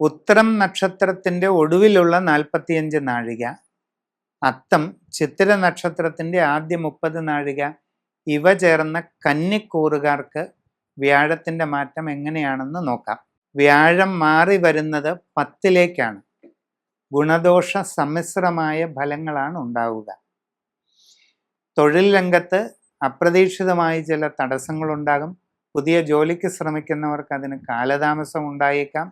ഉത്തരം നക്ഷത്രത്തിൻ്റെ ഒടുവിലുള്ള 45 നാഴിക, അത്തം ചിത്തിര നക്ഷത്രത്തിൻ്റെ ആദ്യ 30 നാഴിക ഇവ ചേർന്ന കന്നിക്കൂറുകാർക്ക് വ്യാഴത്തിൻ്റെ മാറ്റം എങ്ങനെയാണെന്ന് നോക്കാം. വ്യാഴം മാറി വരുന്നത് 10ലേക്കാണ്. ഗുണദോഷ സമ്മിശ്രമായ ഫലങ്ങളാണ് ഉണ്ടാവുക. തൊഴിൽ രംഗത്ത് അപ്രതീക്ഷിതമായി ചില തടസ്സങ്ങളുണ്ടാകും. പുതിയ ജോലിക്ക് ശ്രമിക്കുന്നവർക്ക് അതിന് കാലതാമസം ഉണ്ടായേക്കാം.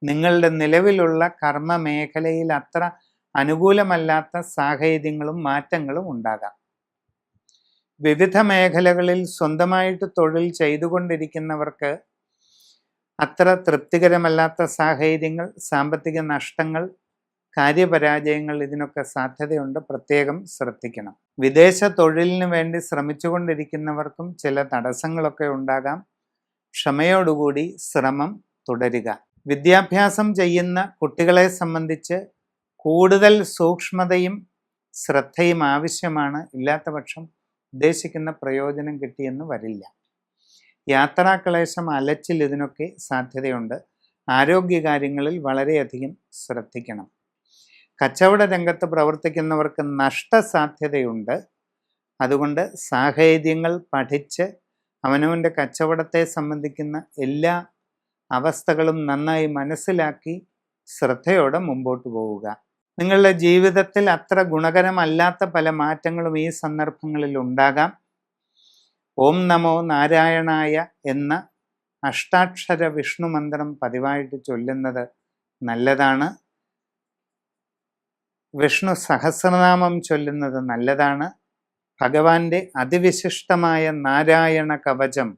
നിങ്ങളുടെ നിലവിലുള്ള കർമ്മ മേഖലയിൽ അത്ര അനുകൂലമല്ലാത്ത സാഹചര്യങ്ങളും മാറ്റങ്ങളും ഉണ്ടാകാം. വിവിധ മേഖലകളിൽ സ്വന്തമായിട്ട് തൊഴിൽ ചെയ്തുകൊണ്ടിരിക്കുന്നവർക്ക് അത്ര തൃപ്തികരമല്ലാത്ത സാഹചര്യങ്ങൾ, സാമ്പത്തിക നഷ്ടങ്ങൾ, കാര്യപരാജയങ്ങൾ ഇതിനൊക്കെ സാധ്യതയുണ്ട്. പ്രത്യേകം ശ്രദ്ധിക്കണം. വിദേശ തൊഴിലിന് വേണ്ടി ശ്രമിച്ചുകൊണ്ടിരിക്കുന്നവർക്കും ചില തടസ്സങ്ങളൊക്കെ ഉണ്ടാകാം. ക്ഷമയോടുകൂടി ശ്രമം തുടരുക. വിദ്യാഭ്യാസം ചെയ്യുന്ന കുട്ടികളെ സംബന്ധിച്ച് കൂടുതൽ സൂക്ഷ്മതയും ശ്രദ്ധയും ആവശ്യമാണ്. ഇല്ലാത്ത പക്ഷം ഉദ്ദേശിക്കുന്ന പ്രയോജനം കിട്ടിയെന്ന് വരില്ല. യാത്രാക്ലേശം, അലച്ചിൽ ഇതിനൊക്കെ സാധ്യതയുണ്ട്. ആരോഗ്യകാര്യങ്ങളിൽ വളരെയധികം ശ്രദ്ധിക്കണം. കച്ചവട രംഗത്ത് പ്രവർത്തിക്കുന്നവർക്ക് നഷ്ടസാധ്യതയുണ്ട്. അതുകൊണ്ട് സാഹചര്യങ്ങൾ പഠിച്ച് അവനവൻ്റെ കച്ചവടത്തെ സംബന്ധിക്കുന്ന എല്ലാ അവസ്ഥകളും നന്നായി മനസ്സിലാക്കി ശ്രദ്ധയോടെ മുമ്പോട്ട് പോവുക. നിങ്ങളുടെ ജീവിതത്തിൽ അത്ര ഗുണകരമല്ലാത്ത പല മാറ്റങ്ങളും ഈ സന്ദർഭങ്ങളിൽ ഉണ്ടാകാം. ഓം നമോ നാരായണായ എന്ന അഷ്ടാക്ഷര വിഷ്ണു മന്ത്രം പതിവായിട്ട് ചൊല്ലുന്നത് നല്ലതാണ്. വിഷ്ണു സഹസ്രനാമം ചൊല്ലുന്നത് നല്ലതാണ്. ഭഗവാന്റെ അതിവിശിഷ്ടമായ നാരായണ കവചം,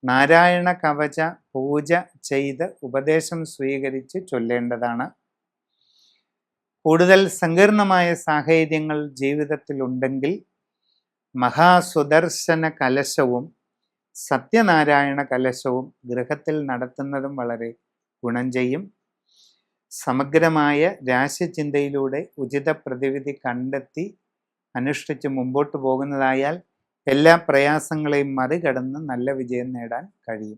നാരായണ കവച പൂജ ചെയ്ത് ഉപദേശം സ്വീകരിച്ച് ചൊല്ലേണ്ടതാണ്. കൂടുതൽ സങ്കീർണമായ സാഹചര്യങ്ങൾ ജീവിതത്തിലുണ്ടെങ്കിൽ മഹാസുദർശന കലശവും സത്യനാരായണ കലശവും ഗൃഹത്തിൽ നടത്തുന്നതും വളരെ ഗുണം ചെയ്യും. സമഗ്രമായ രാശിചിന്തയിലൂടെ ഉചിത പ്രതിവിധി കണ്ടെത്തി അനുഷ്ഠിച്ച് മുമ്പോട്ട് പോകുന്നതായാൽ എല്ലാ പ്രയാസങ്ങളെയും മറികടന്ന് നല്ല വിജയം നേടാൻ കഴിയും.